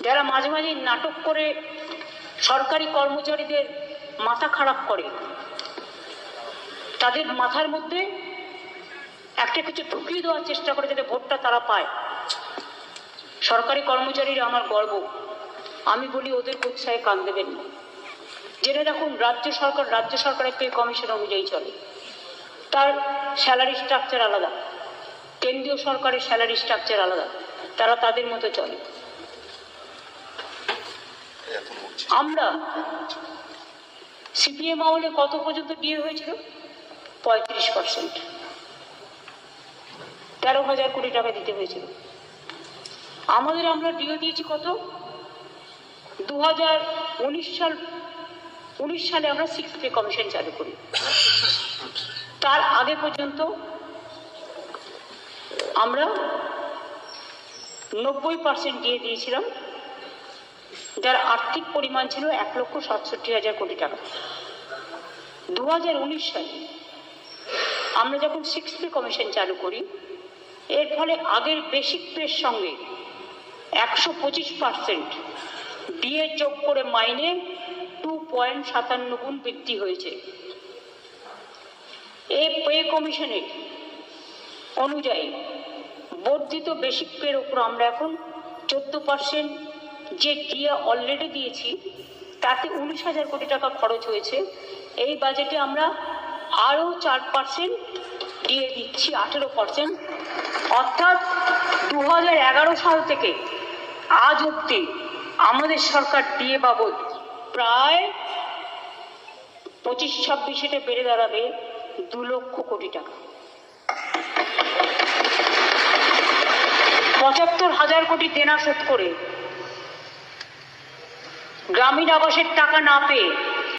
যারা মাঝে মাঝে নাটক করে সরকারি কর্মচারীদের মাথা খারাপ করে, তাদের মাথার মধ্যে একটা কিছু ঢুকিয়ে দেওয়ার চেষ্টা করে যাতে ভোটটা তারা পায়। সরকারি কর্মচারীরা আমার গর্ব, আমি বলি ওদের উৎসাহে কান দেবেন না। জেনে রাখুন, রাজ্য সরকারের পে কমিশন অনুযায়ী চলে, তার স্যালারি স্ট্রাকচার আলাদা, কেন্দ্রীয় সরকারের স্যালারি স্ট্রাকচার আলাদা, তারা তাদের মতো চলে। আমরা সিপিএম আমলে কত পর্যন্ত ডিএ হয়েছিল? 35%, 13,000 কোটি টাকা দিতে হয়েছিল আমাদের। আমরা ডিও দিয়েছি কত? 2019 সালে আমরা 6th পে কমিশন চালু করি। তার আগে পর্যন্ত আমরা 90% দিয়ে দিয়েছিলাম, যার আর্থিক পরিমাণ ছিল 1,67,000 কোটি টাকা। 2019 সালে আমরা যখন 6th পে কমিশন চালু করি, এর ফলে আগের বেসিক পের সঙ্গে 125% ডিএ যোগ করে মাইনে 2.57 গুণ বৃদ্ধি হয়েছে। এই পে কমিশনের অনুযায়ী বর্ধিত বেসিক পের উপর আমরা এখন 14%, যে ডিএ অলরেডি দিয়েছি তাতে 19,000 কোটি টাকা খরচ হয়েছে। এই বাজেটে আমরা আরও 4% ডিএ দিচ্ছি, 18%। অর্থাৎ 2011 সাল থেকে আজ অব্দি আমাদের সরকার ডিএ বাবদ প্রায় 25-26-এ বেড়ে দাঁড়াবে 2 লক্ষ কোটি টাকা। 75,000 কোটি দেনা শোধ করে, গ্রামীণ আবাসের টাকা না পেয়ে